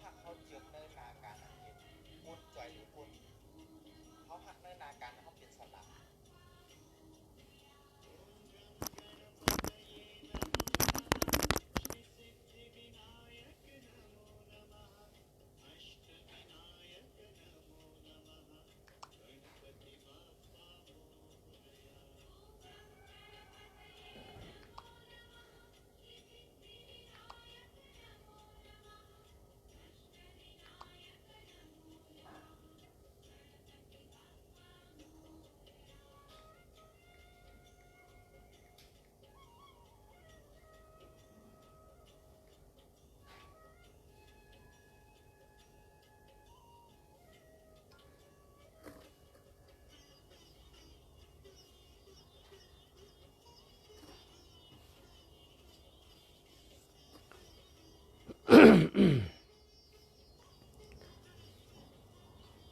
หักเขาเจือกเนินนาการอันเป็นกุดจ่อยหรือกุดเขาหักเนินนาการเขาเป็นสลับ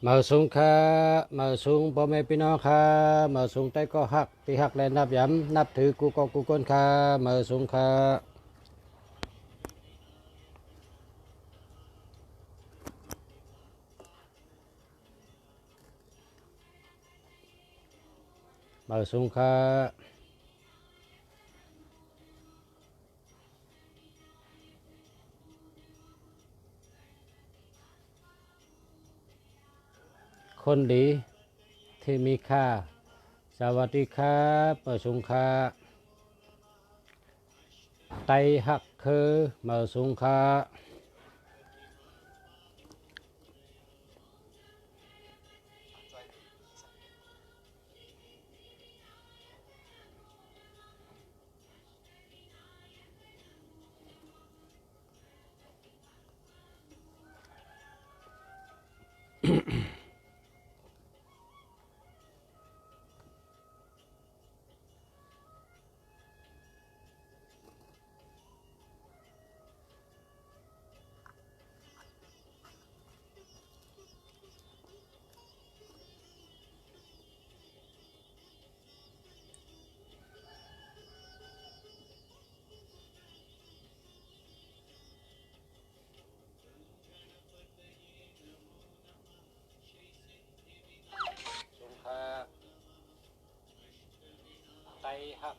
มาสูงค่ะมาสูงพ่อแม่พี่น้องค่ะมาสูงใต้ก็หักที่หักและนับย้ำนับถือกูก็กูก้นค่ะมาสูงค่ะมาสูงค่ะคนดีที่มีค่าสวัสดีครับมาสูงค่ะไตหักคือมาสูงค่ะจ่อยสูงค่ะไตหัก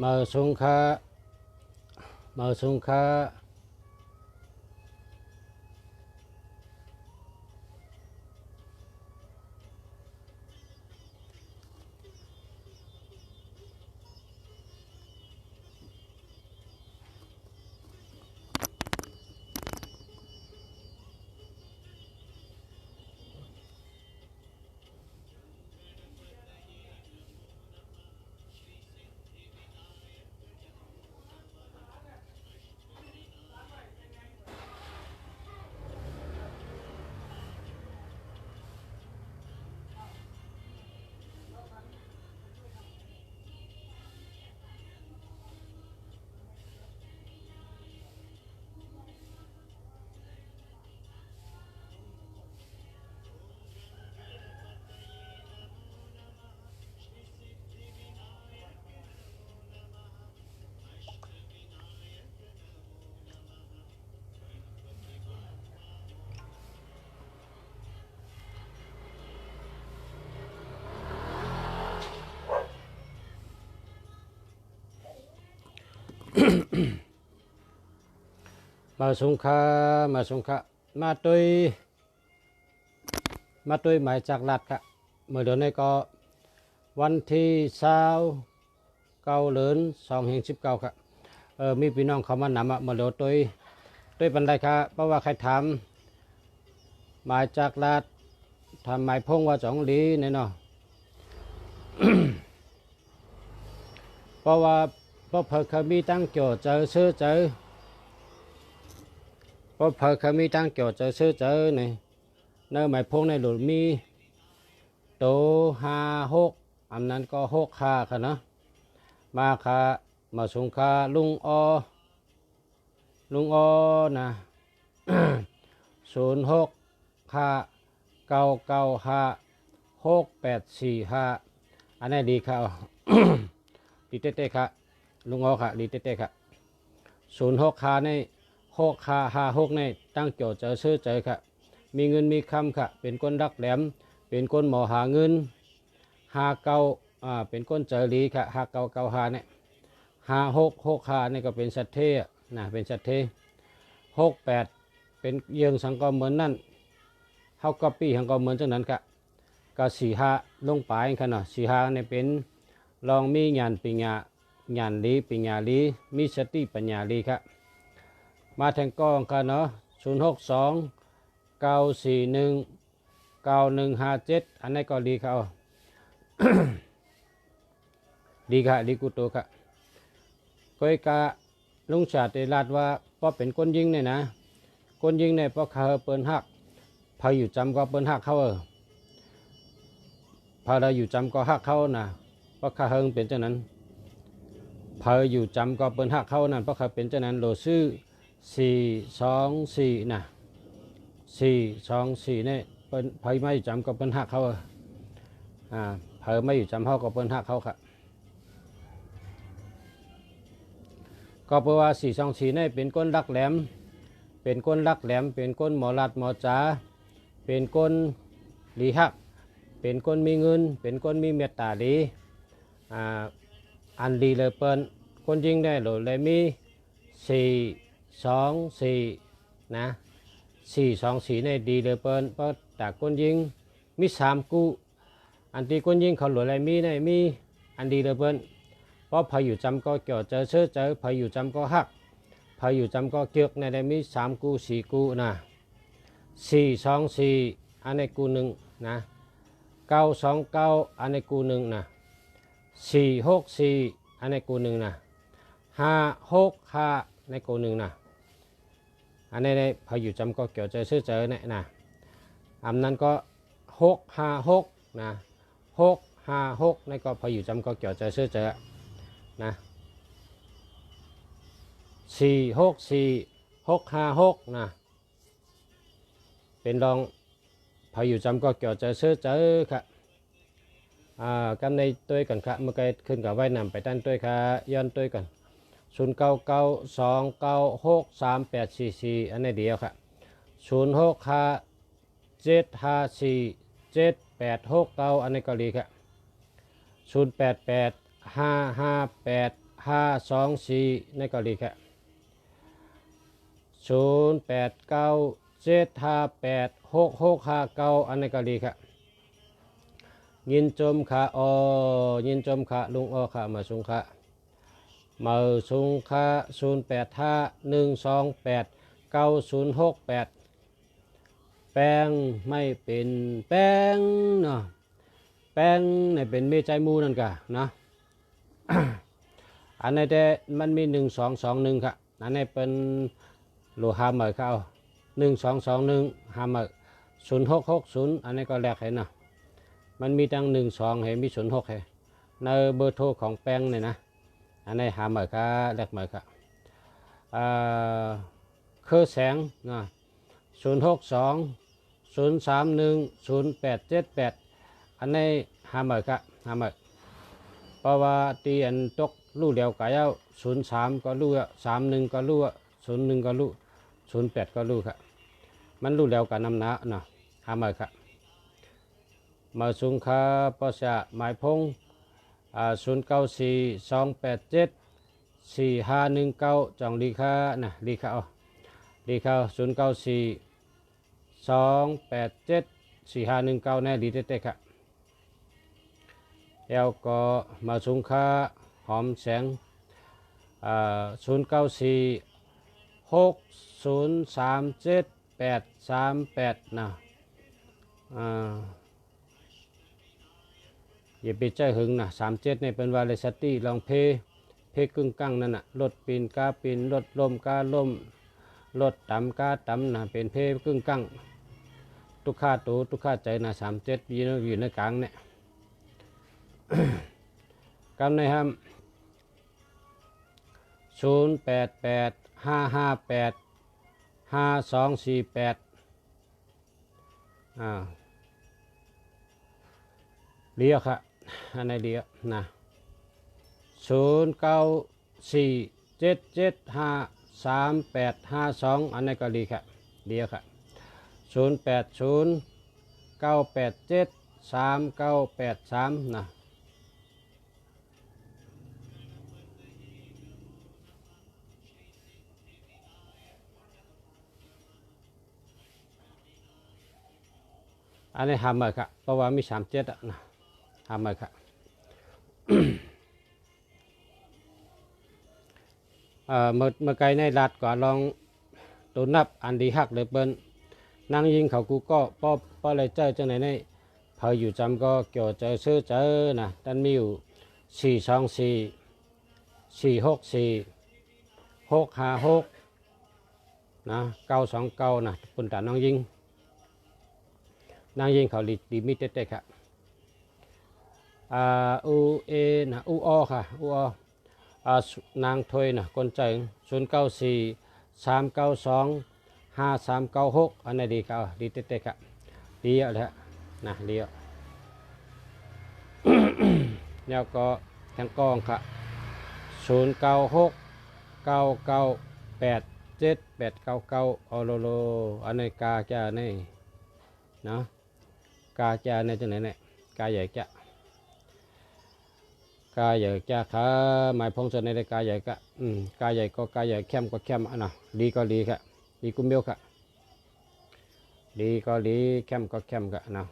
มาสูงค่ะมาสูงค่ะมาสูงค่ะมาสูงค่ะมาตุยมาตุยหมายจากรัฐค่ะเมื่อเดือนนี้ก็วันที่29 เดือน2 แห่ง 19ค่ะ มีพี่น้องเขามานำมาโหลดตัวปันไดค่ะเพราะว่าใครถามมาจากลาดทำไมพงว่า2 ลีเนี่ยเนาะ เพราะว่าเพราะเพิ่นเคยมีตั้งโจทย์เจอซื้อเจอเพราะเพิ่นเคยมีตั้งโจทย์เจอซื้อเจอเนี่ยเนื้อไม้พงในหลุดมีโต5 6อันนั้นก็6 ค่าค่ะเนาะมาค่ะมาสงค่าลุงอนะ06 ค่า995 6845อันนี้ดีค่ะ ดีเต้ๆค่ะลุงอค่ะดีเต้ๆค่ะ06 ค่าใน6 ค่า56ในตั้งโจทย์เจอซื้อเจอค่ะมีเงินมีคำค่ะเป็นคนรักแหลมเป็นคนหมอหาเงิน59เป็นคนเจอหลีค่ะ5995เนี่ย56 ค่านี่ก็เป็นสัตเทนะเป็นสัตเท68เป็นเยืองสังกอมเหมือนนั่นเฮาก็ปี้สังกอมเหมือนจังนั้นค่ะก็45ลงไปค่ะเนาะ45เนี่ยเป็นลองมีญาณปัญญาญาณลีปัญญาลีมีสติปัญญาลีค่ะมาแทงกองค่ะเนาะ062 941 9157อันนี้ก็ดีค่ะ ดีค่ะดีกุโตค่ะก้อยกะลุงชาติลาดว่าพอเป็นคนยิงเนี่ยนะคนยิงเนี่ยพอเขาเปิ้นหักพออยู่จำก็เปิ้นหักเขาพอเราอยู่จำก็หักเขานะเพราะเขาเฮงเป็นเจ้านั้นพออยู่จำก็เปิ้นหักเขานั่นเพราะเขาเป็นเจ้านั้นโลซื้อ424นะ424เนี่ยเปิ้นพอไม่อยู่จำก็เปิ้นหักเขาพอไม่อยู่จำเขาก็เปิ้นหักเขาค่ะก็เพราะว่า424เนี่ยเป็นก้นรักแหลมเป็นก้นรักแหลมเป็นก้นหมอลัดหมอจ๋าเป็นก้นดีฮักเป็นก้นมีเงินเป็นก้นมีเมตตาดีอันดีเลยเปิ้นคนยิงได้โหลเลยมี424นะ424เนี่ยดีเลยเปิ้นเพราะแต่คนยิงมี3 กู้อันที่คนยิงเขาโหลเลยมีได้มีอันดีเลยเปิ้นเพราะพออยู่จำก็เกี่ยวเจอเชื้อเจอพออยู่จำก็หักพออยู่จำก็เกี่ยวในได้มี3 กู้4 กู้นะ424อันในกู้หนึ่งนะ929อันในกู้หนึ่งนะ464อันในกู้หนึ่งนะ565ในกู้หนึ่งนะอันนี้ได้พออยู่จำก็เกี่ยวเจอเชื้อเจอเนี่ยนะอันนั้นก็656นะ656ในก็พออยู่จำก็เกี่ยวเจอเชื้อเจอนะ464 656นะเป็นรองพออยู่จำก็เกี่ยวเจอเชื้อเจอค่ะกันในตัวกันค่ะเมื่อกี้ขึ้นกับไว้นำไปตั้นตัวค่ะย้อนตัวกัน0992963844อันนี้เดียวค่ะ0657547869อันนี้ก็ดีค่ะ088558 524ในเกาหลีค่ะ0897586659อันในเกาหลีค่ะยินจมค่ะยินจมค่ะลุงค่ะมาสุงค่ะมาสุงค่ะ0851289068แป้งไม่เป็นแป้งเนาะแป้งเนี่ยเป็นเมใจมูนั่นกะนะ อันนี้แต่มันมี1221ค่ะอันนี้เป็นโลหะเหมือนเขา1221หาเหมือน0660อันนี้ก็แลกเห็นนะมันมีตั้ง12เห็นมี06เห็นในเบอร์โทรของแป้งเนี่ยนะอันนี้หาเหมือนค่ะแลกเหมือนค่ะเครือแสงนะ062 031 0878อันนี้หาเหมือนค่ะหาเหมือนเพราะว่าตีอันตกลู่เดียวกันแล้ว03ก็ลู่31ก็ลู่01ก็ลู่08ก็ลู่ค่ะมันลู่เดียวกันนำหน้าเนาะหาเหมือนค่ะมาสุงคาปอชะหมายพง0942874519จองดีค่ะนะดีค่ะดีค่ะ0942874519แน่ดีเต้ๆค่ะแล้วก็มาสุงคาหอมแสง 0946037838นะอย่าไปใจหึงนะ37เนี่ยเป็นวาเลสตี้ลองเพกึ่งกั้งนั่นน่ะรถปีนกาปีนรถลมกาลมรถต่ำกาต่ำนะเป็นเพกึ่งกั้งทุกข้าตูทุกข้าใจนะ37อยู่ในกลางเนี่ย กำในห้าม0885585248เลียค่ะอันไหนเลียนะ0947753852อันไหนก็เลียค่ะเลียค่ะ0809873983นะอันนี้หามาค่ะเพราะว่ามี37นะหามาค่ะ เมื่อไกลในรัดก็ลองตัวนับอันดีหักเลยเปิ้นนั่งยิงเขากูก็ป้อเลยเจอจังไหนในพออยู่จำก็เกี่ยวเจอซื้อเจอนะดันมีอยู่424 464 656นะ929นะปุ่นตาน้องยิงนั่งยิงเขาลิมิเต็ดค่ะอูเอนะอูอค่ะอูอนางถอยนะคนใจ0943925396อันนี้ดีก็ดีเต็กๆดีเยอะเลยนะดีเยอะ แล้วก็ทางกองค่ะ0969987899ออโลโลอันนี้กาจะนี่เนาะกาจะในจังไหนเนี่ยกาใหญ่จะกาใหญ่จะค่ะหมายพงศในกาใหญ่กะกาใหญ่ก็กาใหญ่เข้มก็เข้มอันน่ะดีก็ดีค่ะดีกุมเบลค่ะดีก็ดีเข้มก็เข้มกะนะ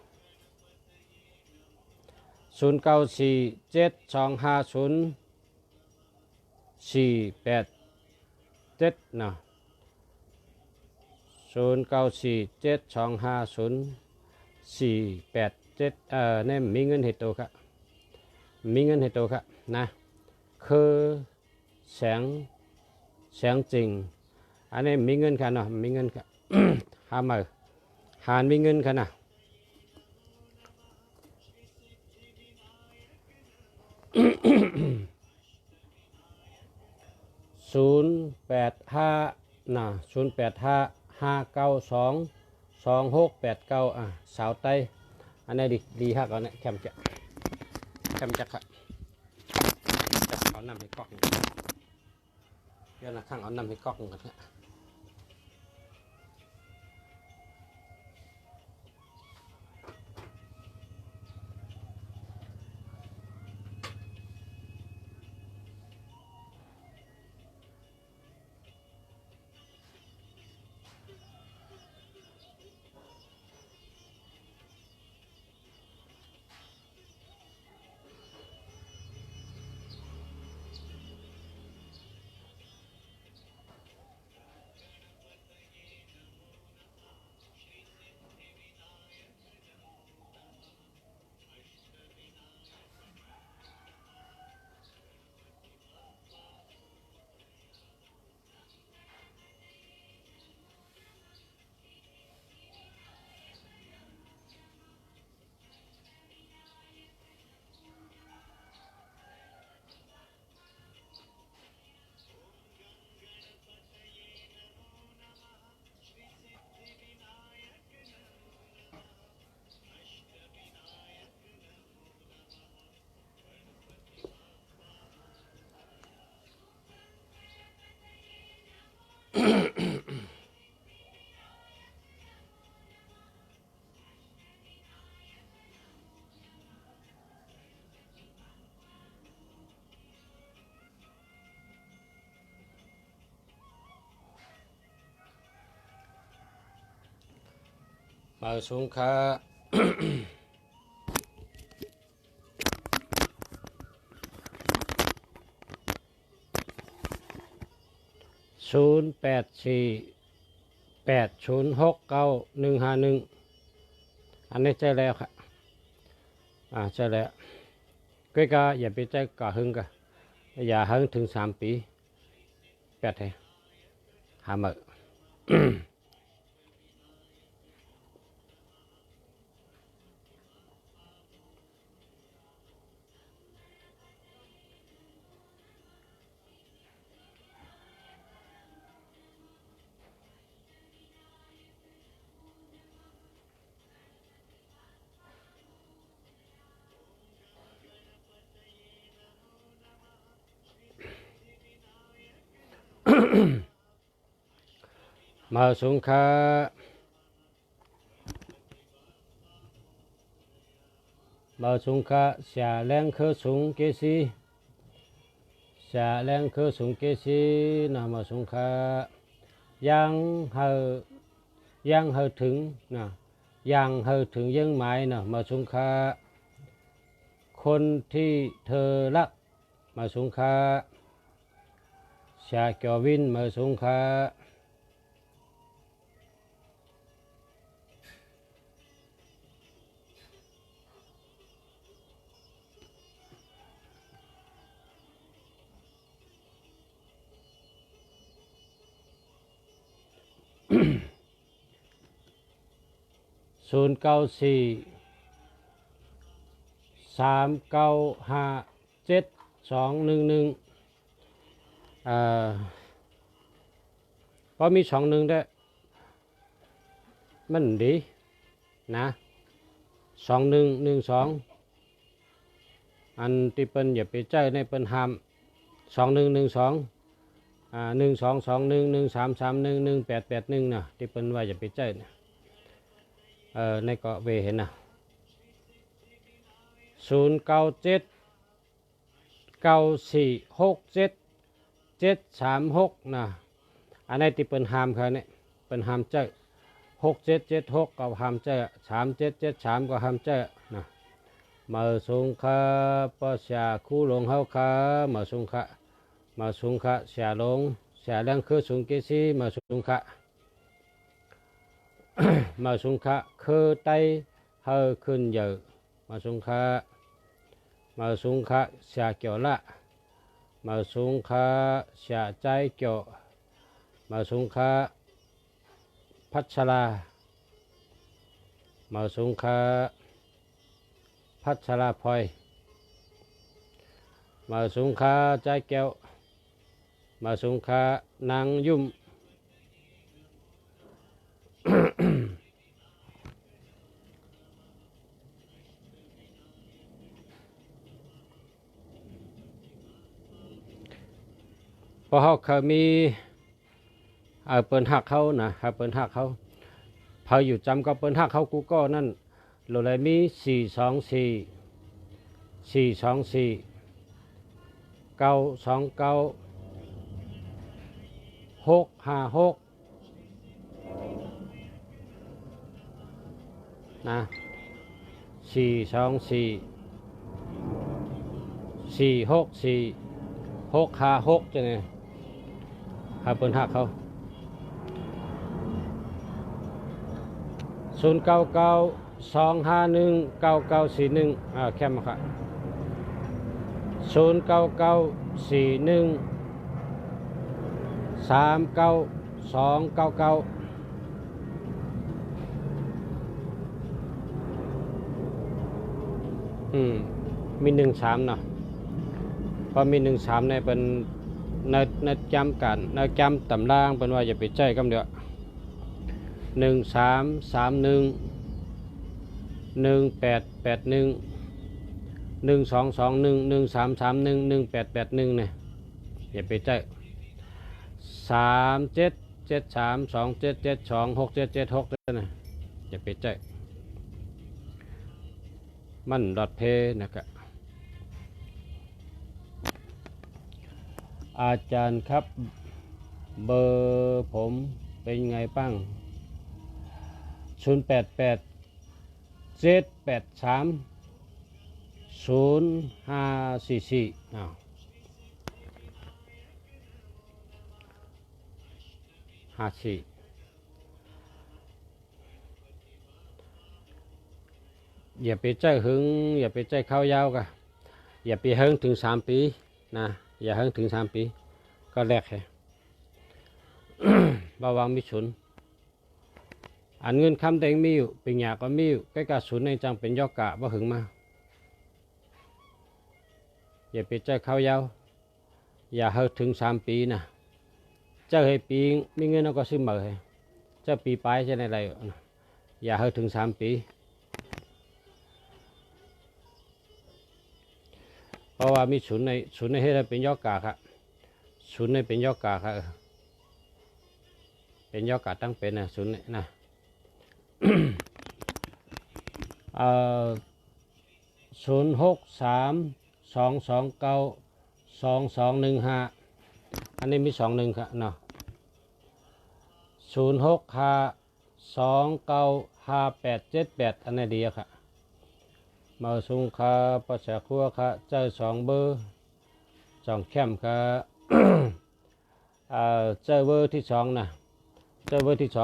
0947250487นะ0947250487เนี่ยมีเงินเหตุค่ะมีเงินเหตุค่ะนะคือแสงจริงอันนี้มีเงินค่ะเนาะมีเงินค่ะ หามาหารมีเงินค่ะนะ085นะ0855922689สาวไตอันนี้ดีฮักเอาเนี่ยแคมจักค่ะจะเอาน้ำให้ก๊อกเดี๋ยวนะข้างเอาน้ำให้ก๊อกกันนะมาสูงค่ะ 0848069151อันนี้ใช่แล้วครับใช่แล้วก็อย่าไปใจก่อหึงกันอย่าหึงถึง3 ปี8ให้หามื้อ มาสงขาเสียแรงคือสูงเกษีเสียแรงคือสูงเกษีนะมาสงขายังเหอถึงนะยังเหอถึงยังหมายนะมาสงขาคนที่เธอรักมาสงขาเสียเกี่ยววินมาสงขา0943957211ก็มี21ได้มันดีนะ2112อันที่เปิ้นอย่าไปใจในเปิ้นห้าม2112122113311881นะที่เปิ้นว่าอย่าไปใจนะในเกาะเวเห็นนะ0979467736นะอันนี้ที่เปิ้นห้ามเขาเนี่ยเปิ้นห้ามใจ6776ก็ห้ามใจ3773ก็ห้ามใจนะมาสงขาปะเสียคู่หลงเฮาขามาสงขาเสียหลงเสียแรงคือสูงเกษีมาสงขา มาสงขาคือไตเฮอขึ้นเยอะมาสงขาเสียเกี่ยวละมาสงขาเสียใจเกี่ยวมาสงขาพัชรามาสงขาพัชราพลอยมาสงขาใจแก้วมาสงขานางยุ่ม พอเขาเคยมีเปิ้นหักเขานะเปิ้นหักเขาพออยู่จำก็เปิ้นหักเขากูก็นั่นโลเลยมี424 929 656นะ424 464 656จะไงเปิ้นหักเขา0992519941แคมป์ครับ0941392299มี13เนาะพอมี13ในเป็นในจำกันในจำตำรางเป็นว่าอย่าไปใจกำเดียว13311881122113311881เนี่ยอย่าไปใจ377327726776เนี่ยอย่าไปใจมันดอดเพนะครับอาจารย์ครับเบอร์ผมเป็นไงบ้าง0887830544 54อย่าไปใจหึงอย่าไปใจเข้ายาวกะอย่าไปหึงถึง3 ปีนะอย่าหึงถึง3 ปีก็แลกให้ บาวางมิฉุนอันเงินคำแดงมีอยู่เป็นหยาก็มีอยู่ใกล้กับศูนย์ในจังเป็นยอกกะบ่หึงมาอย่าไปใจเข้ายาวอย่าหึงถึง3 ปีนะเจ้าให้ปีมีเงินเราก็ซื้อมาให้เจ้าปีปลายจะในไรอย่าหึงถึง3 ปีเพราะว่ามีศูนย์ในให้เราเป็นยอกกะครับศูนย์ในเป็นยอกกะครับเป็นยอกกะตั้งเป็นนะศูนย์นะ063 229 2215อันนี้มี21ครับเนาะ065 295878อันนี้ดีครับมาสุงคาประชาครัวครับเจ้า2 เบอร์2 แคมครับ เจ้าเบอร์ที่2นะเจ้าเบอร์ที่2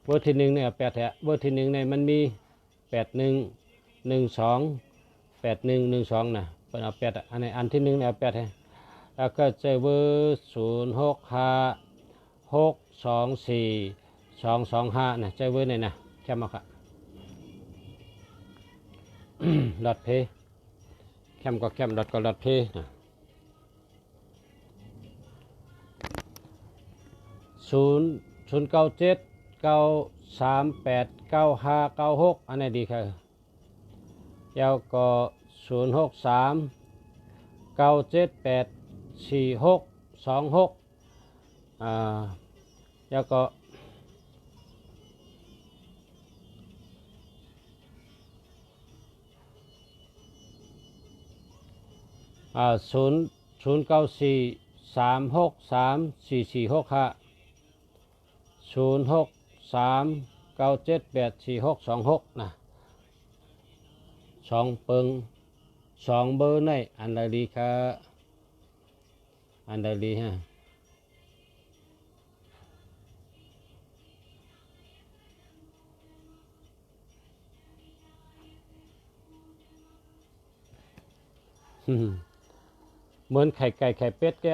เบอร์ที่1เนี่ย8แท้เบอร์ที่1เนี่ยมันมี8112 8112นะเป็นเอา8อันนี้อันที่1เนี่ยเอา8แท้แล้วก็เจ้าเบอร์0656242225นะเจ้าเบอร์นี่นะแคมเอาครับ หลอดเพแคมก็แคมหลอดก็หลอดเพนะ097 938 9596อันนี้ดีครับยาวก็063 978 4626ยาวก็094 363 4465 063 978 4626นะ2 เปิง2 เบอร์ในอันใดดีครับอันใดดีฮะ เหมือนไข่ไก่ไข่เป็ดแก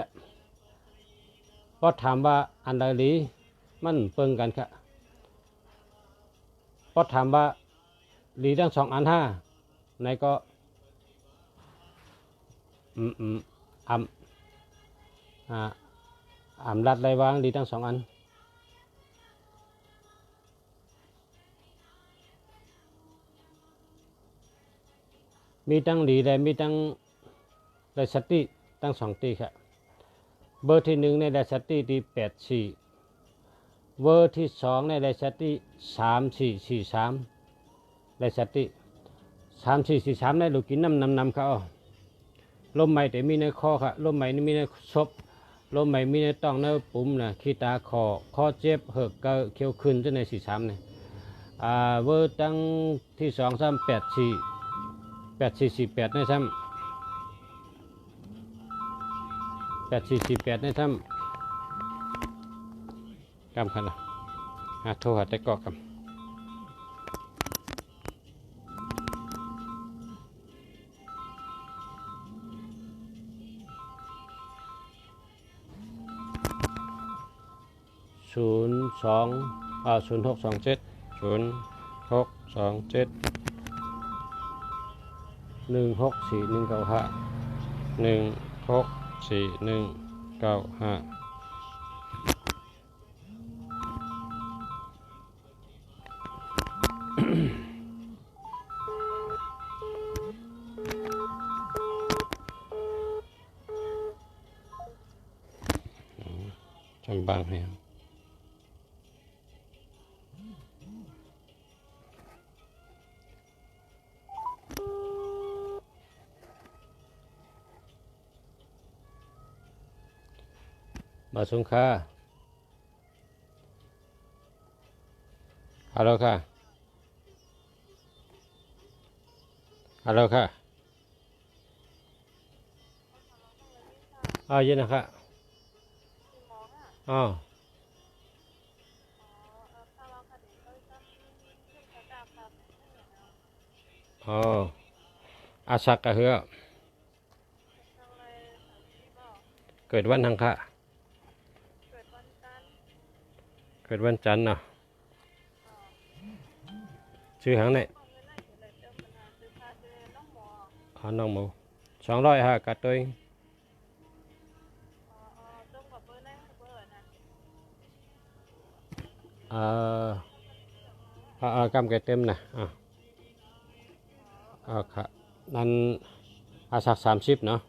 พอถามว่าอันใดดีมันเปิงกันครับพอถามว่าดีทั้ง2 อัน5ไหนก็รัดไรวางดีทั้ง2 อันมีตั้งดีและมีตั้งได้สติตั้ง2 ตีครับเบอร์ที่1ในได้สติที่84เบอร์ที่2ในได้สติ3443ได้สติ3443ในลูกกินน้ำเขาลมใหม่แต่มีในคอครับลมใหม่นี่มีในศพลมใหม่มีในต้องในปุ่มนะขี้ตาคอเจ็บเหือกเกาเขียวขึ้นจะใน43เนี่ยเบอร์ตั้งที่2 384 8448ในซ้ำ8448ในซ้ำกำคันละโทรหาแต่กอกำ0627 164195 จำบางให้มาสงค่าฮัลโหลค่ะฮัลโหลค่ะเย็นนะคะอ๋อ อ๋ออาสักกะเฮือเกิดวันอังคารเกิดวันจันทร์เนาะชื่อหางไหนอ๋อน้องหมู200กัดตัวเองเอ่อกำเกิดเต็มนะค่ะนั่นอาสัก30เนาะ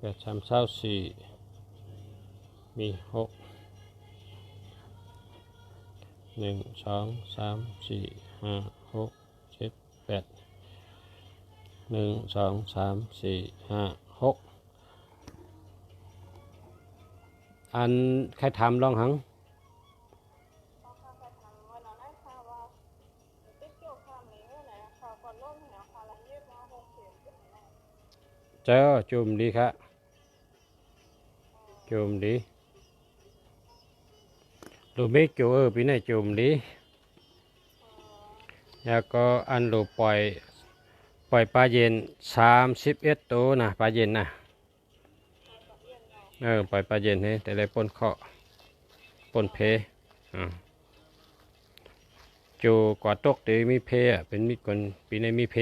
8 3 4มี6 1 2 3 4 5 6 7 8 1 2 3 4 5 6อันใครทำลองหังเจ้าจุ่มดีครับจุ่มดีลูกเมฆจูปีนี้จุ่มดีแล้วก็อันลูกปล่อยปลาเย็น31ตัวนะปลาเย็นนะปล่อยปลาเย็นให้แต่ละปนเคาะปนเพจูกว่าตกเดี๋ยวมีเพเป็นมีคนปีนี้มีเพ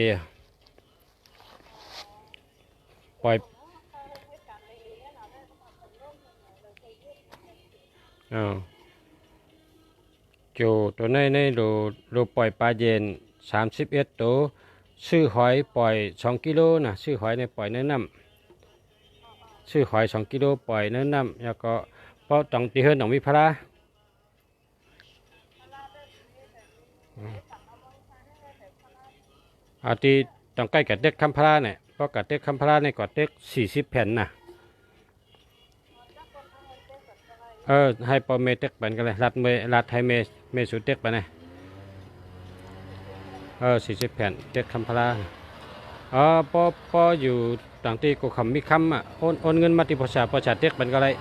ปล่อยจูตัวในดูปล่อยปลาเย็น31ตัวซื้อหอยปล่อย2 กิโลนะซื้อหอยในปล่อยในน้ำซื้อหอย2 กิโลปล่อยในน้ำแล้วก็เพราะต้องตีเฮิร์นต้องมีพระอาทีต้องใกล้กับเด็กคำพระเนี่ยเพราะกับเด็กคำพระในกับเด็ก40 แผ่นนะให้ปอเมเต็กปันกันเลยรัดให้เมสุเต็กปันเลย40 แผ่นเต็กคำพลาปออยู่ต่างที่กูคำมีคำโอนเงินมาที่ประชาเต็กปันกันเลย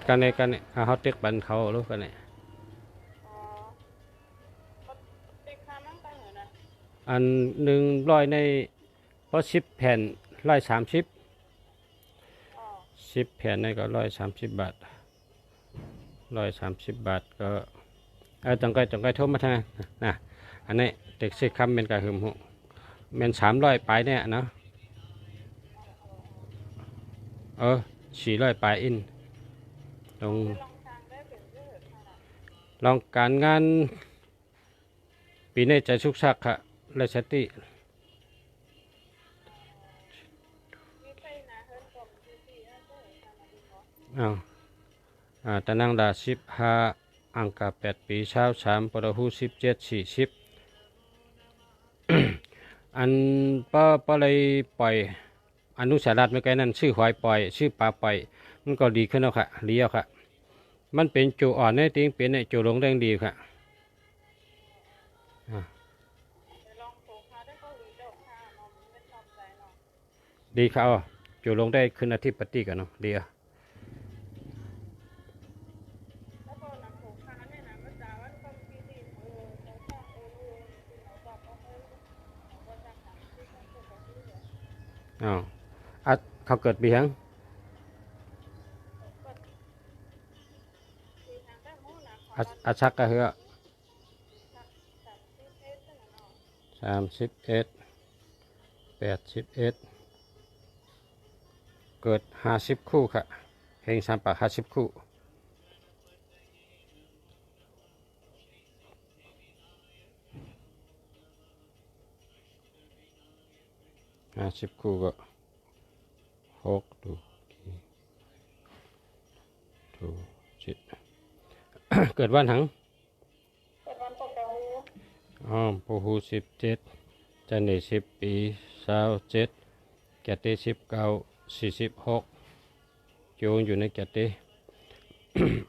กันเนี่ยเขาเต็กปันเขารู้กันเนี่ยอัน100ในเพราะ10 แผ่น130 10 แผ่นนี่ก็130 บาท130 บาทก็ต้องไปโทรมาทางนะอันนี้เด็กสิคำเป็นกระหึ่มหูเป็น300ปลายเนี่ยเนาะ400ปลายอินตรงลองการงานปีนี้ใจสุกชักค่ะและสติตะนังดา15อังกา8 ปีเช้า3ปรหู17 40อันป้าเลยปล่อยอนุสารัตไม่ไกลนั่นชื่อหอยปล่อยชื่อปลาปล่อยมันก็ดีขึ้นแล้วค่ะเลี้ยวค่ะมันเป็นจูอ่อนในติ้งเป็นในจูลงแรงดีค่ะดีค่ะจูลงได้ขึ้นอาทิตย์ปฏิกันเนาะดีเขาเกิดปีหังชักกะเหือ31 81เกิด50 คู่ค่ะเฮง3 ปาก50 คู่50 คู่ก็6ดู7 เกิดวันหังปูหู17จันทร์10 ปี27แกติ19 46โยงอยู่ในแกติ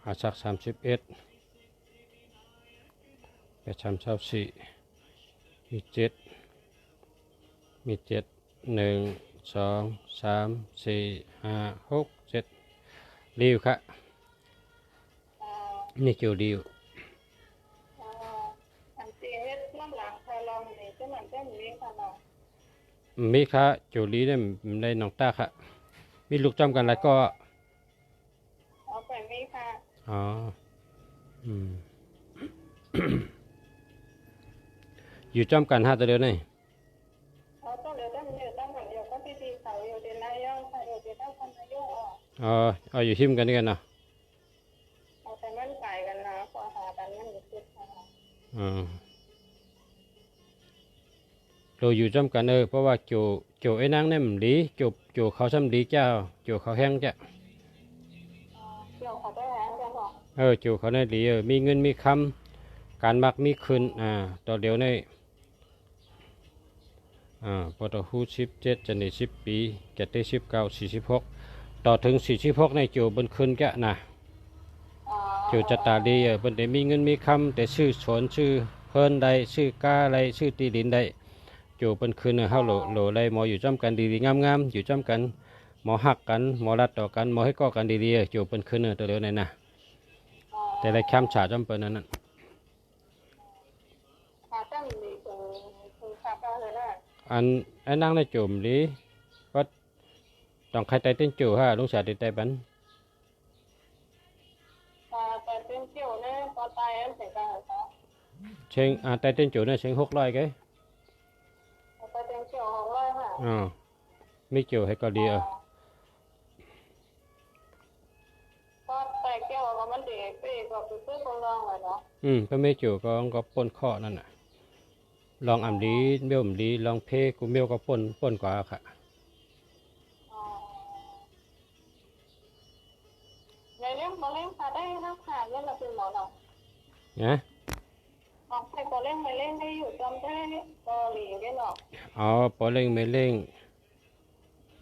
อาสัก31 8 3 4มี7 1 2 3 4 5 6 7ริวค่ะนี่เกี่ยวริว จะเหมือนเจ้าหมีค่ะเนาะ มีค่ะโจลีเนี่ยในหนองตาค่ะมีลูกจอมกันแล้วก็ เอาไปมีค่ะ อ๋ออืม อยู่จอมกัน5 ตัวเดียวนี่ เอาต้องเดี๋ยวต้องเดี๋ยวต้องเหมือนเดียวก็ที่ดีเขาอยู่เดี๋ยวนายกค่ะอยู่เดี๋ยวต้องคนนายกออก อ๋อเอาอยู่หิมกันนี่กันเนาะ เอาแต่มันไก่กันนะพอหากันมันอยู่คิดค่ะ อืมเราอยู่จอมกันเพราะว่าโจไอ้นางเนี่ยมันดีโจเขาซ้ำดีเจ้าโจเขาแห้งจ้ะ เกี่ยวเขาได้แล้วจะบอก โจเขาเนี่ยดีมีเงินมีคำการมักมีคืนต่อเดียวในพอต่อหู17จะใน10 ปีแกได้19 46ต่อถึง46ในโจบนคืนแกนะโจจะตาดีเพิ่นได้มีเงินมีคำแต่ชื่อสวนชื่อเพิ่นใดชื่อกาอะไรชื่อตีดินใดโจเป็นคืนเฮาโหลไรหมออยู่จ้ำกันดีๆงามๆอยู่จ้ำกันหมอหักกันหมอรัดต่อกันหมอให้ก่อกันดีๆโจเป็นคืนตัวเดียวในนะแต่ไรค้ำฉาจ้ำเปิ้นนั้น หาตั้งดีคือขับเอาเลยนะ อันไอ้นางในโจมดีก็ต้องใครไตเต้นโจฮะลุงสาติไตบัน แต่เป็นเกี่ยวเนี่ยพอตายอันเสร็จกันเหรอ เชงไตเต้นโจเนี่ยเชง600cái แต่เป็นเกี่ยวของร้อยค่ะ ไม่โจให้ก็ดีก็แต่เกี่ยวกับมันเด็กไปก็ไปซื้อคนรองเลยเนาะ ก็ไม่โจก็ปนข้อนั่นน่ะลองอ่ำดีเบี้ยวดีลองเพกูเบี้ยวก็ปนกว่าค่ะ ในเรื่องมาเล่นค่ะได้นะค่ะเล่นเราเป็นหมอเนาะ นะ ออกไปก็เล่นไม่เล่นได้อยู่จำได้ก็หลีได้เนาะ อ๋อปอเล่งไม่เล่ง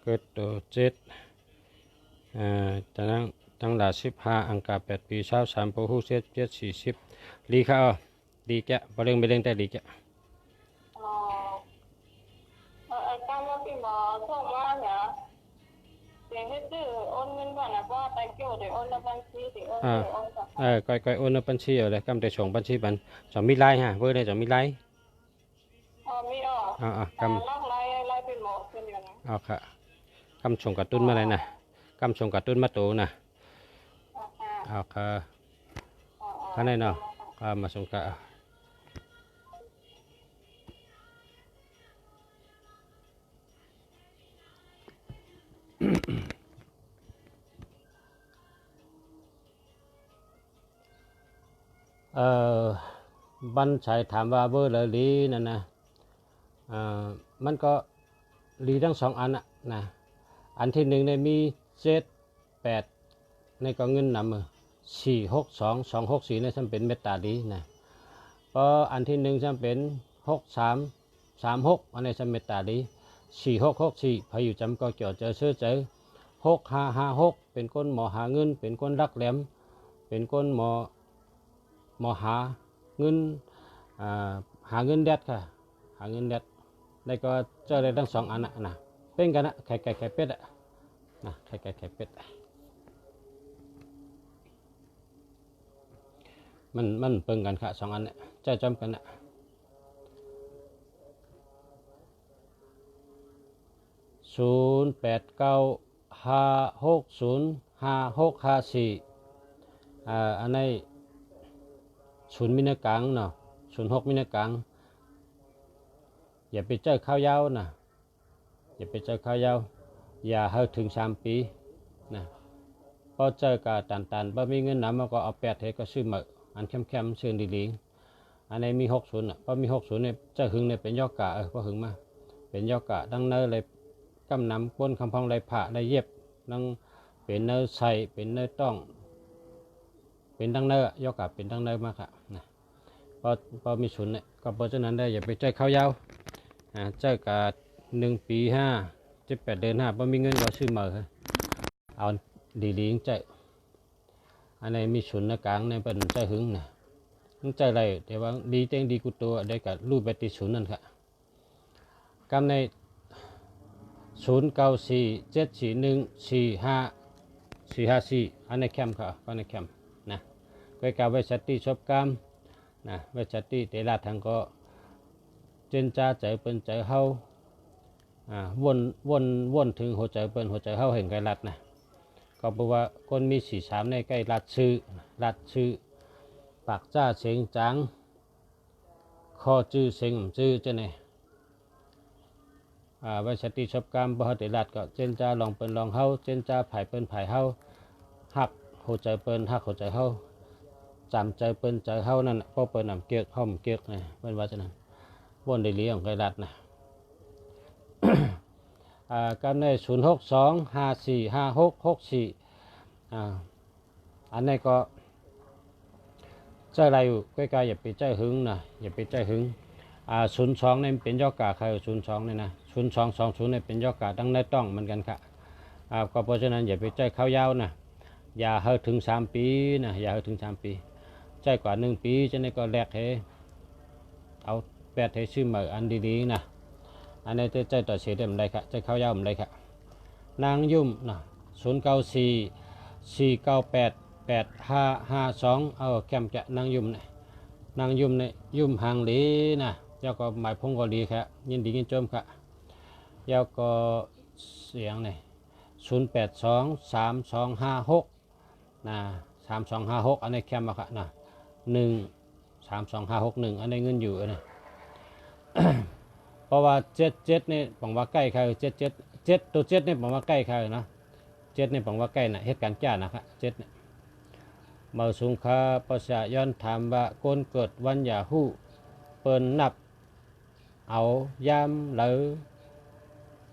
เกิดตัวจากนั้นตั้งหลา15อังกา8 ปี23พหูเ7 40ลีค่ะดีแกปอเล่งไม่เล่งแต่ดีแก การว่าพี่หมอส่งมาเนี่ยเสียงให้ซื้อโอนเงินก่อนนะเพราะว่าแต่เกี่ยวเดี๋ยวโอนแล้วบัญชีเดี๋ยวโอนเดี๋ยวโอนก่อน ก้อยโอนบัญชีเอาเลยกำแต่ส่งบัญชีบันจะมีไลน์ฮะเบอร์ได้จะมีไลน์ มีอ๋อก ำ ลอกไล่เป็นหมอเป็นอยู่นะ ค่ะกำส่งกระตุ้นมาเลยนะกำส่งกระตุ้นมาโตนะค่ะข้างในเนาะมาส่งกะบันชายถามว่าเบอร์เลยลีนั่นนะมันก็ลีทั้ง2 อันนะอันที่1เนี่ยมี78ในก็เงินนำ462 264เนี่ยฉันเป็นเมตตาดีนะพออันที่1ฉันเป็น6336อันนี้ฉันเมตตาดี4664พออยู่จำก็จอดเจอเชื่อเจอ6556เป็นคนหมอหาเงินเป็นคนรักแหลมเป็นคนหมอหาเงินหาเงินแดดค่ะหาเงินแดดได้ก็เจอได้ทั้ง2 อันนะเป็นกันนะไข่ไก่ไข่เป็ดนะไข่ไก่ไข่เป็ดมันเปิงกันค่ะ2 อันเนี่ยเจ้าจำกันนะ0895605654อันนี้0มินกลางเนาะ06มินกลางอย่าไปเจอข้าวยาวนะอย่าไปเจอข้าวยาวอย่าให้ถึง3 ปีนะพอเจอกะตันบ่มีเงินนำมันก็เอา8ให้ก็ซื้อมาอันเข้มๆซื้อดีๆอันนี้มี60พอมี60เนี่ยเจ้าหึงเนี่ยเป็นยอกกะพอหึงมาเป็นยอกกะดังเนอเลยกำนำก้นคำพองไรผ่าได้เย็บดังเป็นเนอใส่เป็นเนอต้องเป็นดังเนอยอกกะเป็นดังเนอมาค่ะนะพอมี0เนี่ยก็เพราะฉะนั้นได้อย่าไปเจอข้าวยาวเจ้ากะ1 ปี5 18 เดือน5บ่มีเงินก็ซื้อมาเอาดีๆใจอันนี้มี0ในกลางในเป็นใจหึงนะใจไรแต่ว่าดีเต็งดีกุตัวได้กับรูปแบบที่0นั่นค่ะกำใน0947414554อันในแคมค่ะก็ในแคมนะก้อยกาไว้สติชอบกรรมนะไว้สติเตลาทางก็ เจนจ้าใจเปิ้นใจเฮาวนถึงหัวใจเปิ้นหัวใจเฮาเห็นไกลรัดนะก็เพราะว่าคนมีสีสามในใกล้รัดชื่อปากจ้าเสียงจางคอจื้อเสียงจื้อจะไหนวิชาติชอบกรรมบ่ได้รัดก็เจนจ้าลองเปิ้นลองเฮาเจนจ้าไผเปิ้นไผเฮาฮักหัวใจเปิ้นฮักหัวใจเฮาจำใจเปิ้นใจเฮานั่นเพราะเปิ้นนำเกียกเฮาเกียกนะเปิ้นว่าจังนั้นวนได้เลี้ยงไกลรัดนะ กันใน062545664อันนี้ก็ใจอะไรอยู่ใกล้ๆอย่าไปใจหึงนะอย่าไปใจหึง02นี่เป็นยอกกาใคร02นี่นะ0220นี่เป็นยอกกาตั้งในต้องเหมือนกันค่ะก็เพราะฉะนั้นอย่าไปใจเข้ายาวนะอย่าให้ถึง3ปีนะอย่าให้ถึง3ปีใจกว่า1ปีจะได้ก็แลกให้เอาแปดให้ชื่อมาอันดีๆนะอันนี้ใจต่อเสียได้เหมือนไรค่ะใจเข้ายาวเหมือนไรค่ะนางยุ่มนะ0944988552เอาแคมจะนางยุ่มเนี่ยนางยุ่มเนี่ยยุ่มหางหลีนะเจ้าก็หมายพงก็ดีค่ะยินดียินชมค่ะเจ้าก็เสียงเนี่ย08232561นะ3256อันนี้แคมมาค่ะนะ13256อันนี้เงินอยู่นะ เพราะว่า77นี่ผมว่าใกล้ค่ะ77ตัว7นี่ผมว่าใกล้ค่ะนะ7นี่ผมว่าใกล้นะเหตุการณ์จ้านะครับ7เนี่ยมาสูงค่าประชาย้อนถามว่าคนเกิดวันยาฮู้เปิ้นนับเอายามหรือ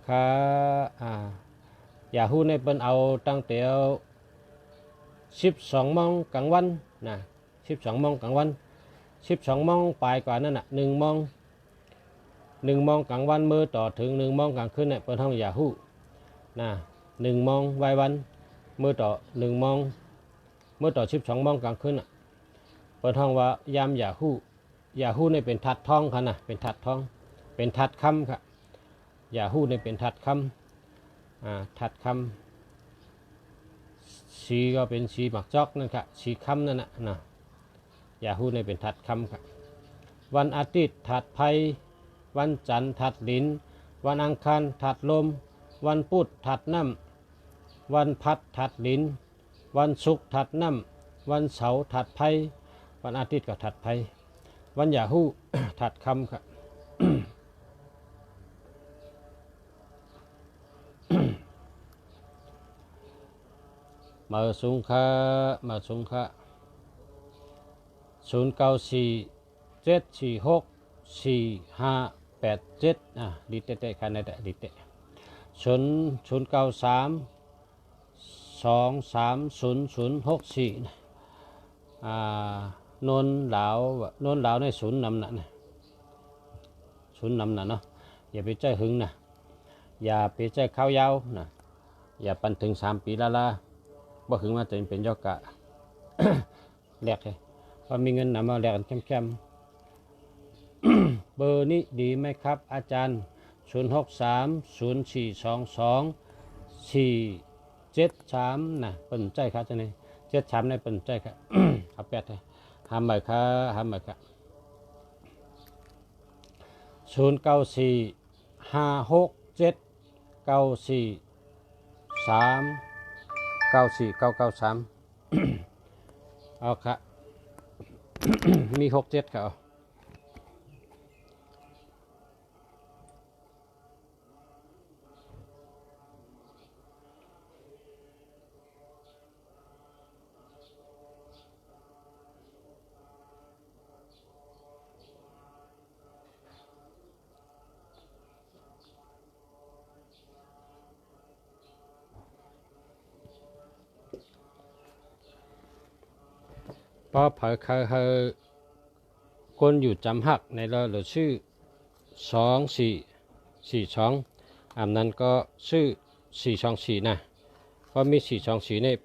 ค่ายาฮู้ในเปิ้นเอาตั้งแต่12โมงกลางวันนะ12โมงกลางวัน12โมงปลายกว่านั่นน่ะ1โมงกลางวันมือต่อถึง1โมงกลางคืนเนี่ยเปิ้นห้องยาฮู้นะ1โมงวัยวันมือต่อ1โมงมือต่อ12โมงกลางคืนน่ะเปิ้นห้องว่ายามยาฮู้นี่เป็นทัดทองค่ะนะเป็นทัดทองเป็นทัดคำค่ะยาฮู้นี่เป็นทัดคำทัดคำสีก็เป็นสีหมักจอกนั่นค่ะสีคำนั่นนะยาฮู้นี่เป็นทัดคำค่ะวันอาทิตย์ทัดไพวันจันทร์ถัดลิ้นวันอังคารถัดลมวันพุธถัดน้ำวันพัดถัดลิ้นวันศุกร์ถัดน้ำวันเสาร์ถัดไพวันอาทิตย์ก็ถัดไพวันยาฮู้ ถัดคำครับ มาสูงค่า0947464587ดิเตะคันได้ดิเตะ093230064นนเหลาในศูนย์นำน่ะนะศูนย์นำน่ะเนาะอย่าไปใจหึงนะอย่าไปใจข้าวยาวนะอย่าปันถึง3ปีละบ่หึงมาจะเป็นยอกกะ แลกเลยว่ามีเงินนำมาแลกกันเข้มๆ เบอร์นี้ดีไหมครับอาจารย์0630422473นะเปิ่นใจครับจังนี้73ในเปิ่นใจครับ เอาแปดเลยหามใหม่ครับ09456794394993 เอาครับ มี67ครับพอเผยเคยคนอยู่จำหักในเราหรือชื่อ2442อันนั้นก็ชื่อ424นะเพราะมี424นี่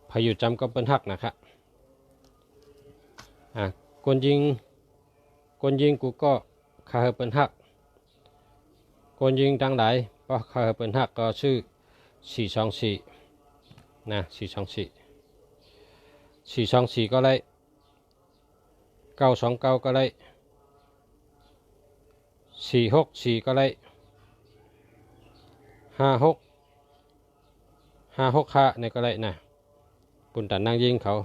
พายุจำก็เป็นหักนะครับคนยิงกูก็เคยเป็นหักคนยิงดังไหนก็เคยเป็นหักก็ชื่อ424นะ424ก็ได้929ก็ได้ 464ก็ได้56นี่ก็ได้นะปุ่นตันนางยิงเขา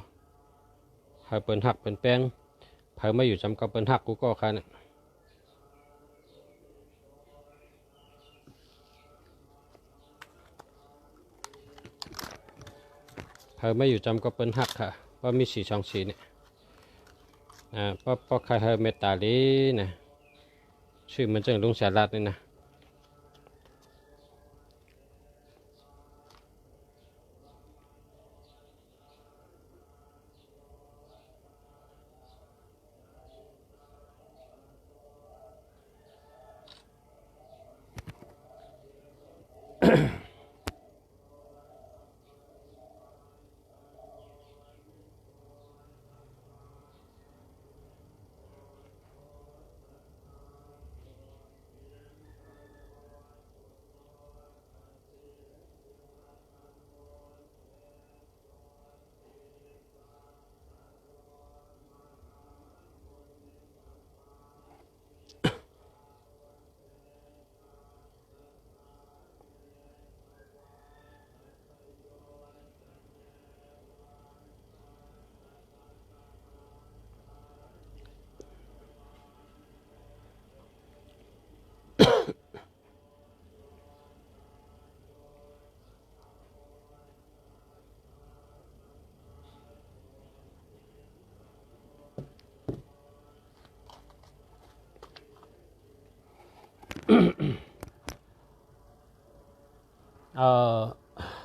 ให้เปิ้นหักเปิ้นแป้งเผาไม่อยู่จำกับเปิ้นหักกูก็ค่ะเนี่ยเผาไม่อยู่จำกับเปิ้นหักค่ะว่ามี424เนี่ยเพราะใครเฮเมตตาลีนะชื่อมันจังลุงสารัดนี่นะ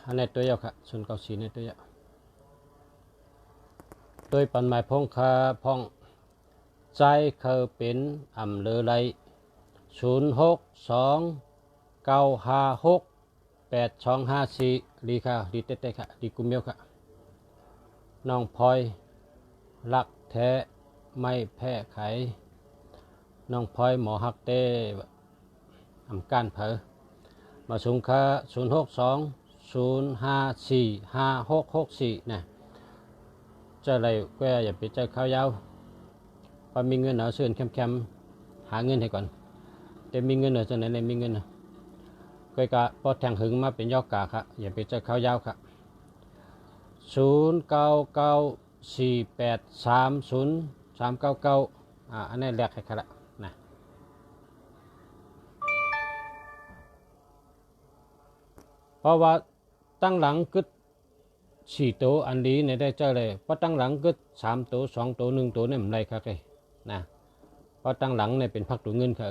อันนี้ตัวอย่างค่ะส่วนเกาสีในตัวอย่างโดยปันหมายพงคาพองใจเคยเป็นอำเลอไร0629568254ดีค่ะดีเต้ๆค่ะดีกุมเมียวค่ะน้องพลอยรักแท้ไม่แพ้ไขน้องพลอยหมอฮักเต้อำการเผอมาสูงค่า0620545664นะจะอะไรก็อย่าไปเจอข้าวยาวพอมีเงินเอาเสื่อนแคมหาเงินให้ก่อนแต่มีเงินเหนือจะไหนเลยมีเงินก็กะพอแทงหึงมาเป็นยอกกาค่ะอย่าไปเจอข้าวยาวค่ะ0994830399อันนี้แลกให้ค่ะละนะเพราะว่าตั้งหลังกึด4ตัวอันนี้เนี่ยได้เจอเลยเพราะตั้งหลังกึด3ตัว2ตัว1ตัวเนี่ยมันได้ครับเลยนะเพราะตั้งหลังเนี่ยเป็นพักตัวเงินค่ะ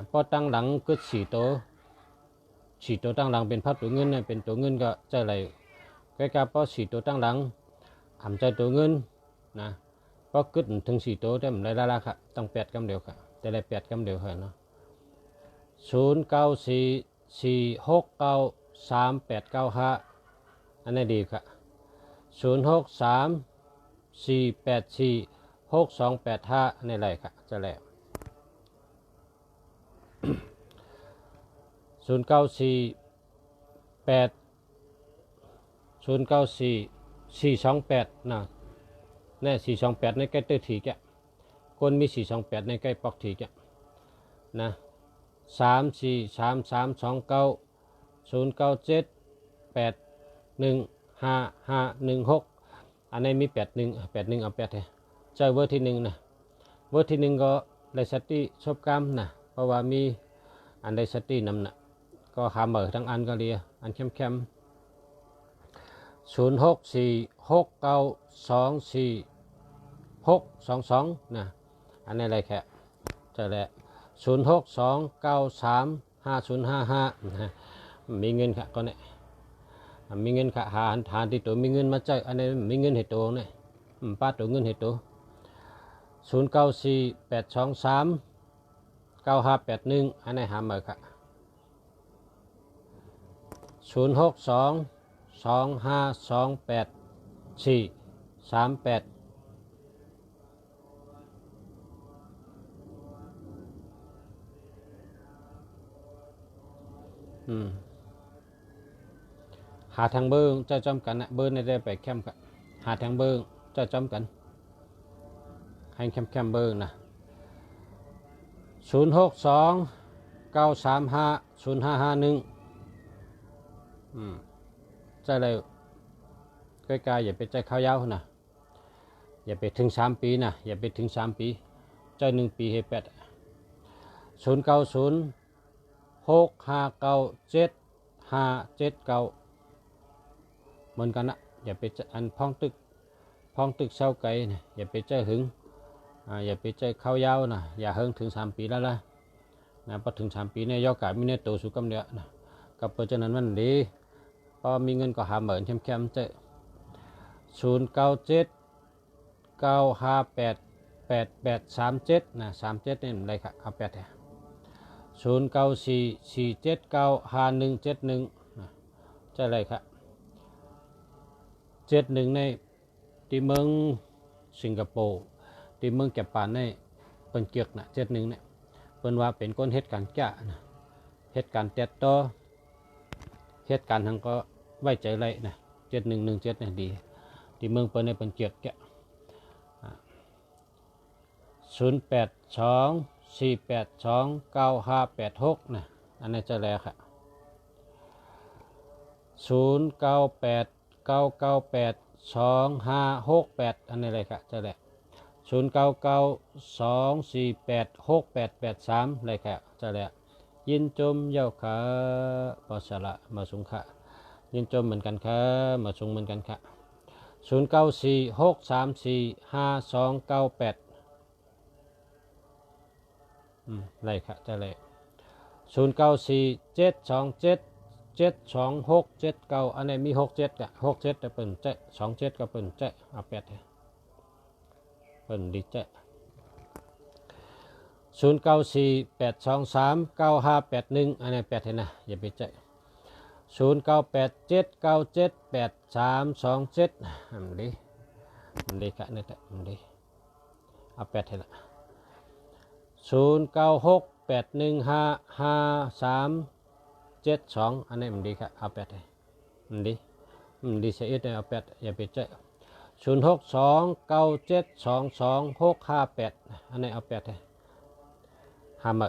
เพราะตั้งหลังกึด4ตัวตั้งหลังเป็นพักตัวเงินเนี่ยเป็นตัวเงินก็เจอเลยใกล้ๆเพราะ4ตัวตั้งหลังอ่ำใจตัวเงินนะเพราะกึดถึง4ตัวได้มันได้ละค่ะต้อง8กำเดียวค่ะแต่ได้8กำเดียวค่ะเนาะ0944693895อันนี้ดีค่ะ0634846285อันนี้ไรค่ะจะแล้ว0948นะแน่428ในใกล้ตื้อถีแกคนมี428ในใกล้ปอกถีแกนะ34332909781516อันนี้มี81เอา8เลยเจอเวอร์ที่1นะเวอร์ที่1ก็ได้สติชอบกรรมนะเพราะว่ามีอันได้สตินำนะก็หาเหมือทั้งอันก็เรียอันเข้ม0646924622นะอันนี้อะไรแค่เจอแล้ว0629355055นะมีเงินค่ะก็เนี่ยมีเงินค่ะหาฐานที่ตัวมีเงินมาเจออันนี้มีเงินให้ตัวเนี่ยป้าตัวเงินให้ตัว0948239581อันนี้หาเหมือค่ะ0622528438หาทางเบิ้งจะจำกันนะเบิ้งในได้ไปแคมป์กันหาทางเบิ้งจะจำกันให้แคมป์เบิ้งนะ 062 935 0551ใจเลยใกล้ๆอย่าไปใจข้าวยาวนะอย่าไปถึง3 ปีนะอย่าไปถึง3 ปีใจ1 ปีให้8 090 659 7579เหมือนกันนะอย่าไปอันพ้องตึกเศร้าไกลนะอย่าไปใจหึงอย่าไปใจข้าวยาวนะอย่าหึงถึง3 ปีแล้วนะพอถึง3 ปีเนี่ยยอกามีเนี่ยโตสุกำเดียนะกับเพราะฉะนั้นมันดีพอมีเงินก็หาเหมือนเข้มๆเจ้097 958 8837นะ37นี่อะไรครับเอา8เนี่ย094 479 5171จะอะไรครับ71ในที่เมืองสิงคโปร์ที่เมืองญี่ปุ่นในเป็นเกียกนะ71เนี่ยเป็นว่าเป็นคนเหตุการณ์จ้านะเหตุการณ์เต็ดต่อเหตุการณ์ทั้งก็ไว้ใจไรนะ7117เนี่ยดีที่เมืองเป็นในเป็นเกียกจ้า082 482 9586นะอันนี้จะแล้วค่ะ098 998 2568อันนี้เลยค่ะจะแล้ว099 248 6883เลยค่ะจะแล้วยินจมเย้าขาปอสละมาสุงค่ะยินจมเหมือนกันค่ะมาสุงเหมือนกันค่ะ094 634 5298เลยค่ะจะเลย094 727 726 79อันนี้มี67กะ67จะเป็นเจ๊27ก็เป็นเจ๊เอา8เป็นดีเจ๊094 823 9581อันนี้8นะอย่าไปเจ๊098 797 8327มันดีค่ะนี่แหละมันดีเอา8ให้ละ096 815 5372อันนี้มันดีครับเอา8ให้มันดีเสียดเอา8อย่าไปเจ๊062 9722 658อันนี้เอา8ให้หามา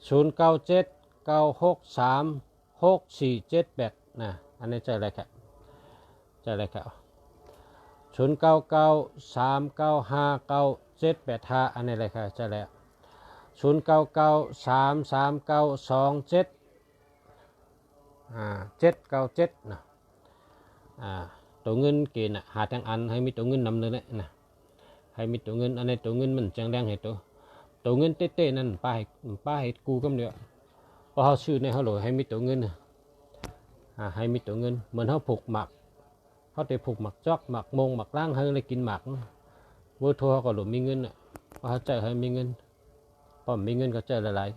097 963 6478นะอันนี้เจออะไรครับเจออะไรครับ099 395 9785อันนี้อะไรครับเจอแล้ว099 339 27 797นะตัวเงินเกณฑ์หาทางอันให้มีตัวเงินนำเลยนะให้มีตัวเงินอันนี้ตัวเงินมันจังแดงให้ตัวเงินเต้ๆนั่นป้าให้กูกำเดียวพอเขาซื้อในเขาหลอยให้มีตัวเงินให้มีตัวเงินเหมือนเขาผูกหมักเขาได้ผูกหมักจอกหมักมงหมักล่างให้เลยกินหมักเวอร์ทัวก็หลอยมีเงินพอเขาใจให้มีเงินพอมีเงินก็ใจละลาย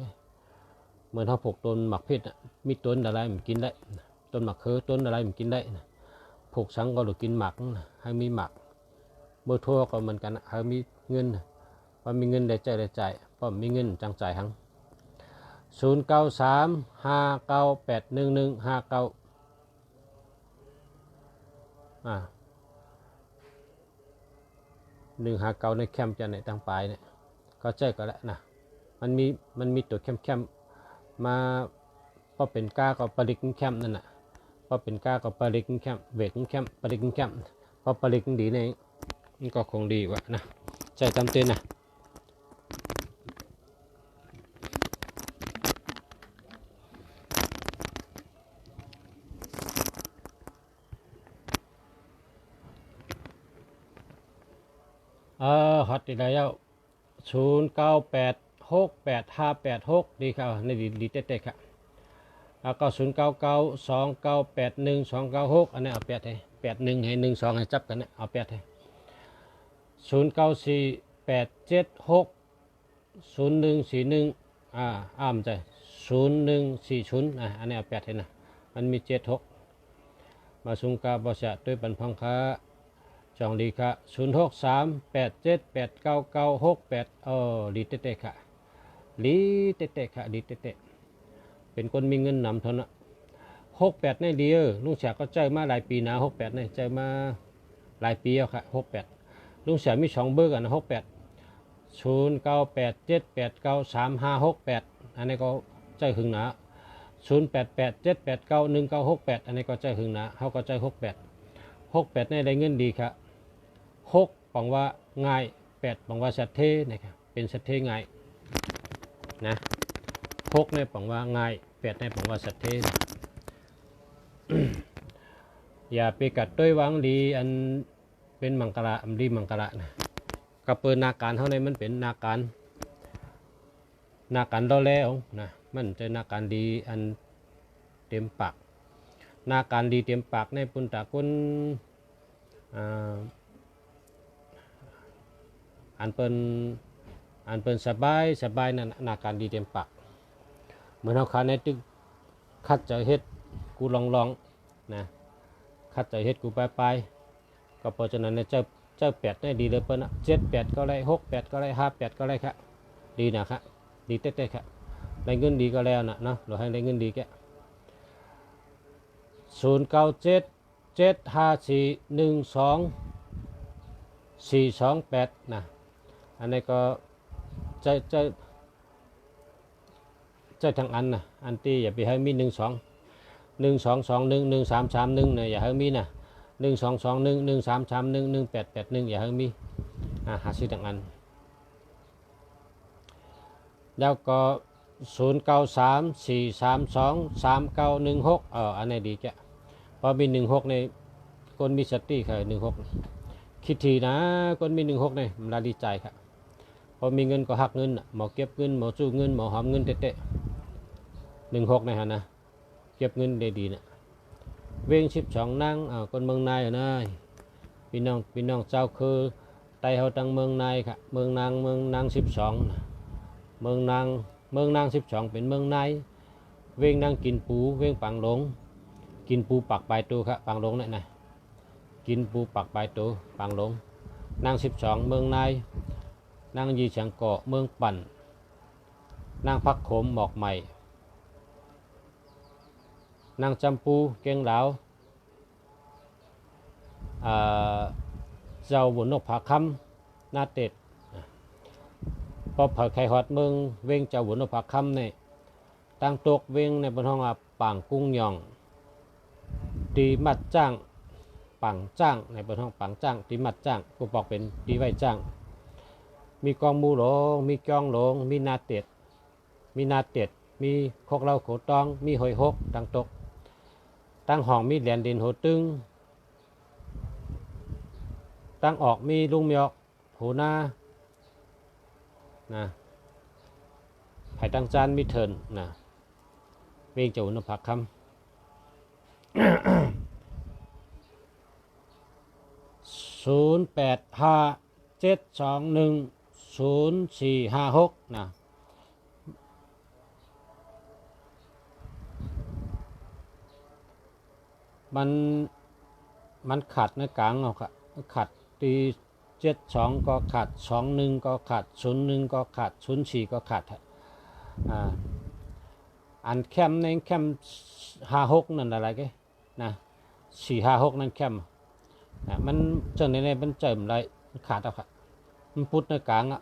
เหมือนเขาผูกต้นหมักเพชรมีต้นอะไรมันกินได้ต้นหมักคือต้นอะไรมันกินได้ผูกสังก็หลอยกินหมักให้มีหมักเบอร์ทัวก็เหมือนกันให้มีเงินพอมีเงินได้ใจได้จ่ายพอมีเงินจังจ่ายทั้ง093 598 1159159ในแคมป์จะในตั้งปลายเนี่ยก็เจอก็แล้วนะมันมีตัวแคมป์มาพอเป็นก้าก็ปลิกแคมป์นั่นน่ะพอเป็นก้าก็ปลิกแคมป์เวกแคมป์ปลิกแคมป์พอปลิกดีเนี่ยมันก็คงดีวะนะใจจำเตือนนะฮอตอีกแล้ว098 68586ดีครับในดีเต้ๆครับแล้วก็099 2981 296อันนี้เอา8ให้81ให้12ให้จับกันนะเอา8ให้094 876 0141อ้ามใจ0140อันนี้เอา8ให้นะมันมี76มาสุงกาบอสะด้วยบันพังค้าจองดีค่ะ063 87 899 68ลีเต้ๆค่ะลีเต้ๆค่ะลีเต้ๆเป็นคนมีเงินนำเท่านั้น68ในดีลุงเสียก็ใจมาหลายปีนะ68ในใจมาหลายปีแล้วค่ะ68ลุงเสียมี2เบอร์กันนะ68 0987893568อันนี้ก็ใจหึงหนา0887891968อันนี้ก็ใจหึงหนาเฮาก็ใจ68นี่ได้เงินดีครับ6ปังว่าง่าย8ปังว่าสัตเทนะครับเป็นสัตเทง่ายนะ6ในปังว่าง่าย8ในปังว่าสัตเท อย่าไปกัดด้วยหวังดีอันเป็นมังกรอันดีมังกรนะกระเปิดนาการเท่านี้มันเป็นนาการดอแล้วนะมันจะนาการดีอันเต็มปากนาการดีเต็มปากในปุนตะกุนอันเป็นสบายนั่นนาการดีเต็มปากเหมือนเขาขาในตึกคัดจะเฮ็ดกูลองนะคัดใจเฮ็ดกูไปก็เพราะฉะนั้นเนี่ยเจ้า8ได้ดีเลยเปิ้นอ่ะ78ก็ได้68ก็ได้58ก็ได้ครับดีนะครับดีเต้ๆครับได้เงินดีก็แล้วนะเนาะเราให้ได้เงินดีแก0977541228นะอันนี้ก็ใจทางอันนะอันที่อย่าไปให้มี1221 1331เนี่ยอย่าให้มีนะ1221 1331 1881อย่าให้มีหาซื้อต่างอันแล้วก็0934323916อันนี้ดีแกพอมี16ในคนมีสติค่ะ16คิดทีนะคนมี16เนี่ยมันดีใจครับพอมีเงินก็หักเงินหมอเก็บเงินหมอสู้เงินหมอหอมเงินเตะ16ในฮะนะเก็บเงินได้ดีนะเวง12นั่งคนเมืองนายนะพี่น้องเจ้าคือไต่เฮาตั้งเมืองนายค่ะเมืองนาง12นะเมืองนาง12เป็นเมืองนายเวงนางกินปูเวงปังหลงกินปูปักปลายตัวครับปังหลงนี่นะกินปูปักปลายตัวปังหลงนาง12เมืองนายนางยีเฉียงเกาะเมืองปั่นนางพักโขมหมอกใหม่นางจำปูเก่งเหลาเจ้าบุญนกผาคำนาเต็ดพอเผยไข่หอดเมืองเวงเจ้าบุญนกผาคำเนี่ยตั้งตกเวงในบนห้องป่างกุ้งยองตีมัดจ้างปังจ้างในบนห้องปังจ้างตีมัดจ้างกูบอกเป็นตีไว้จ้างมีกองมูหลงมีกองหลงมีนาเต็ดมีคกเหล้าโขตองมีหอยหกตั้งตกตั้งห้องมีเหรียญดินโหตึงตั้งออกมีลุงเมียกโหนานะไผ่ตั้งจานมีเถินนะเวงเจ้าอุณผักคำ0857210456นะมันขัดในกลางเอาค่ะขัดตี72ก็ขัด21ก็ขัด01ก็ขัด04ก็ขัดอันแคมในแคม56นั่นอะไรกันนะ456นั่นแคมมันจังในมันเจิมอะไรขาดเอาค่ะมันพุดในกลางอ่ะ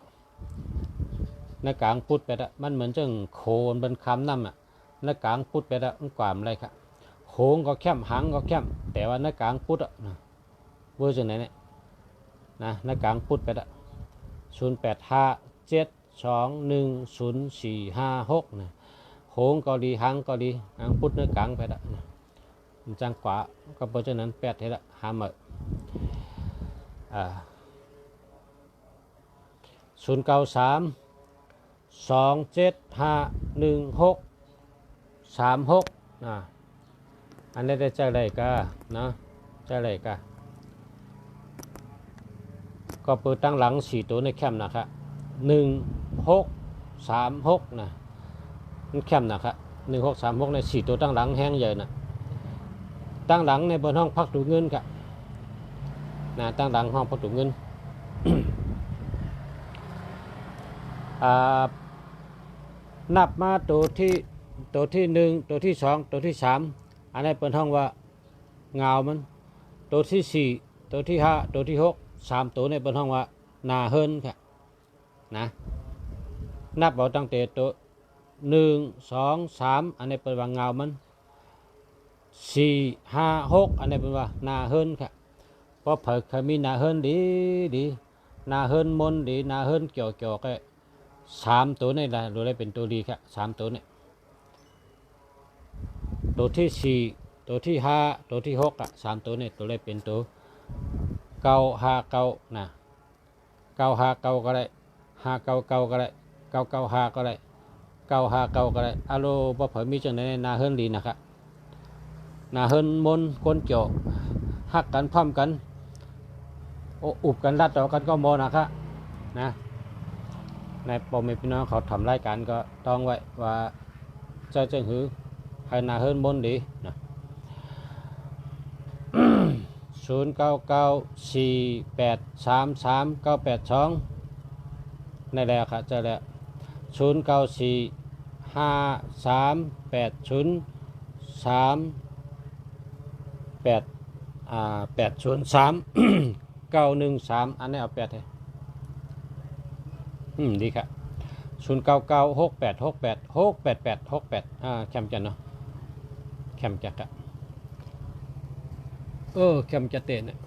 ในกลางพุดไปอ่ะมันเหมือนจังโคนเป็นคำน้ำอ่ะในกลางพุดไปอ่ะมันกวามอะไรค่ะโค้งก็แคมหางก็แคมแต่ว่าในกลางพุดอ่ะนะเวอร์ชันไหนเนี่ยนะในกลางพุดไปอ่ะ0857210456นะโค้งก็ดีหางก็ดีหางพุดในกลางไปอ่ะมันจังกว่าก็เพราะฉะนั้น8เท่าละหามา0932751636อันนี้ได้ใจอะไรก็นะใจอะไรก็เปิดตั้งหลัง4ตัวในแคมนะครับ1636นะมันแคมนะครับ1636ใน4ตัวตั้งหลังแห้งใหญ่นะตั้งหลังในบนห้องพักดูเงินครับนะตั้งหลังห้องพักดูเงิน นับมาตัวที่1ตัวที่2ตัวที่3อันนี้เป็นห้องว่าเงามันตัวที่4ตัวที่5ตัวที่6 3ตัวในเป็นห้องว่านาเฮินครับ นะนับเอาตั้งแต่ตัวหนึ่งสองสามอันนี้เป็นว่าเงามันสี่ห้าหกอันนี้เป็นว่านาเฮิรนค่ะเพราะเผิกเคยมีนาเฮิรนดีดีนาเฮิรนมนดีนาเฮิรนเกี่ยวก็สามตัวนี่แหละดูได้เป็นตัวดีครับสามตัวนี่ตัวที่สี่ตัวที่ห้าตัวที่หกอ่ะสามตัวนี่ตัวได้เป็นตัวเก้าห้าเก้านะเก้าห้าเก้าก็ได้ห้าเก้าเก้าก็ได้เก้าเก้าห้าก็ได้เก้าห้าเก้าก็ได้อารมณ์ว่าเผยมีจังในนาเฮิรนดีนะครับนาเฮิรนมนก้นเกี่ยวหักกันพร้อมกันอุบกันรัดต่อกันก็โมนะครับนะในปมพี่น้องเขาทำรายการก็ต้องไว้ว่าจะจึงหือให้นาเฮิรนมนดีนะ0994833982ในแล้วครับเจอแล้ว0945380803 อันนี้เอา8ให้ดีครับ0996868688แคมจันเนาะแคมจักอะแคมจะเตะเนี่ย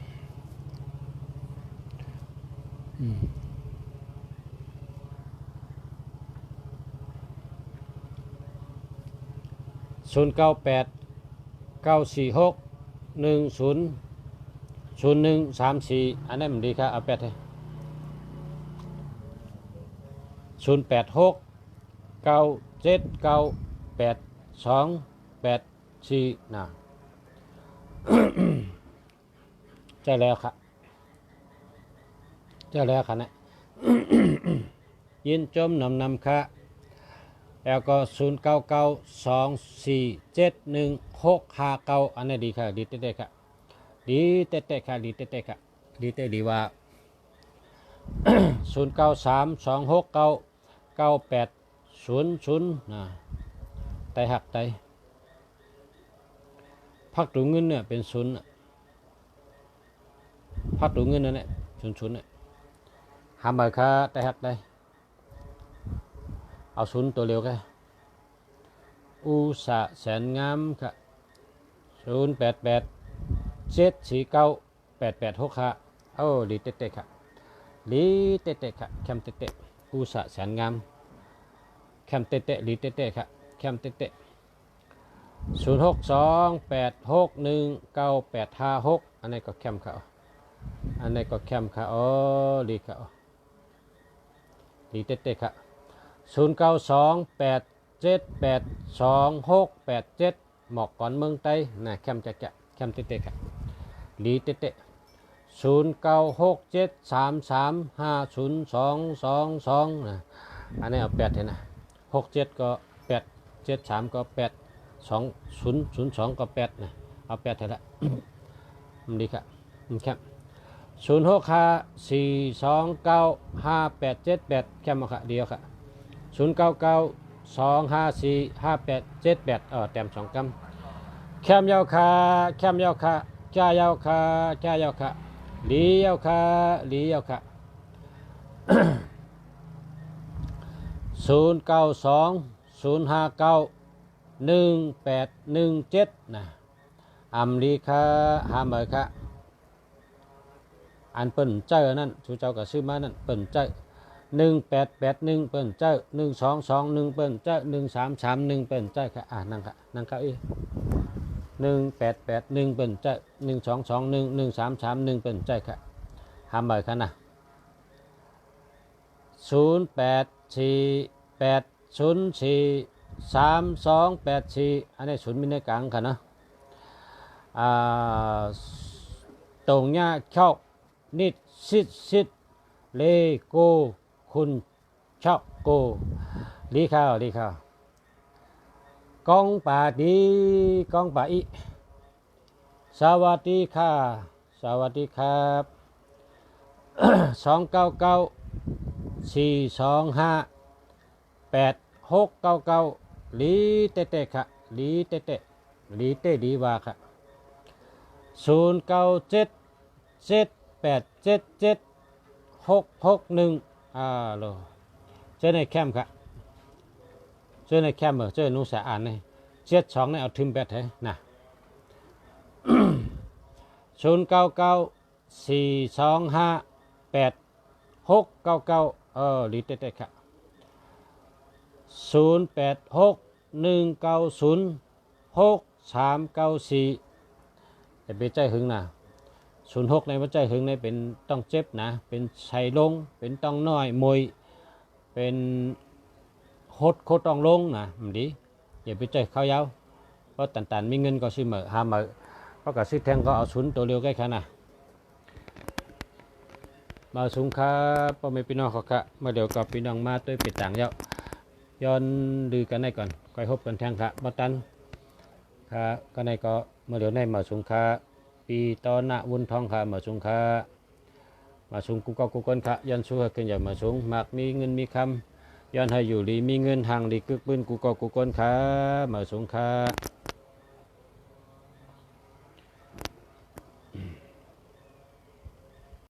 098946100134อันนี้มันดีครับเอา8ให้0869798284นะเจอแล้วครับเจอแล้วครับเนี่ย ยินจมนำค่ะแล้วก็0992471659อันนี้ดีค่ะดีเต้ๆค่ะดีเต้ๆค่ะดีเต้ๆค่ะดีเต้ดีว่า0932699800นะไตหักไตพักตัวเงินเนี่ยเป็นศูนย์พักตัวเงินนั่นแหละศูนย์เนี่ยหามาค่าไตหักได้เอาศูนย์ตัวเร็วแค่อุษะแสนงามค่ะ0887498865ดีเต้ๆค่ะดีเต้ๆค่ะแคมเต้ๆอุษะแสนงามแคมเต้ๆดีเต้ๆค่ะแคมเต้ๆ0628619856อันนี้ก็แคมเขาอันนี้ก็แคมเขาดีเขาดีเต้ๆค่ะ0928782687หมอกก่อนเมืองไต้นะแคมจะแคมเต้ๆค่ะดีเต้0967335022นะอันนี้เอา8เห็นนะ67ก็8 73ก็8 2002ก็8นะเอา8เท่าละมันดีครับครับ0654295878แค่มาค่ะเดียวค่ะ0992545878แต้ม2กำแคมยาวค่ะแคมยาวค่ะจ้ายาวค่ะจ้ายาวค่ะลียาวค่ะลียาวค่ะ0920591817นะอเมริกาหาเมริกาอันเปิ่นเจ้านั่นชูเจ้าก็ซื้อมานั่นเปิ่นเจ้า1881เปิ่นเจ้า1221เปิ่นเจ้า1331เปิ่นเจ้าค่ะนั่งค่ะนั่งเก้าอี้1881เปิ่นเจ้า1221 1331เปิ่นเจ้าค่ะหาเมริกานะ0848043284อันนี้ศูนย์มินในกลางค่ะนะตรงเนี้ยชอบนิดซิดเลโก้คุณชอบโกลีข้าวกองป่าดีกองป่าอีสวัสดีค่ะสวัสดีครับ2994258699ลีเต้ค่ะลีเต้ลีเต้ดีว่าค่ะ0977877661โล เจอในแคมป์ครับเจอในแคมป์เจอนุสาอ่านนี่เจ็ดสองนี่เอาทิมแบตให้นะ 0994258699รีเต็ดครับ0861906394แต่เป็นใจหึงนะ06ในว่าใจหึงในเป็นต้องเจ็บนะเป็นชัยลงเป็นต้องน้อยมวยเป็นโคตรต้องลงนะมันดีอย่าไปใจเขายาวเพราะตันมีเงินก็ซื้อเหมือหาเหมือเพราะกับซื้อแทงก็เอาศูนย์ตัวเร็วใกล้ขนาดมาสูงค่าพ่อแม่พี่น้องเขากะมาเดี๋ยวกับพี่น้องมาด้วยปิดต่างเยอะย้อนดูกันได้ก่อนค่อยพบกันแทงค่ะมาตันค่ะก็ในก็มาเดี๋ยวในมาสูงค่าปีตอนนะวุ้นทองค่ะมาสูงค่ามาสูงกูก็กูคนค่ะยันสู้ขึ้นอย่ามาสูงมากมีเงินมีคำย้อนให้อยู่ดีมีเงินทางดีกึกปืนกูก็กูคนค่ะมาสูงค่า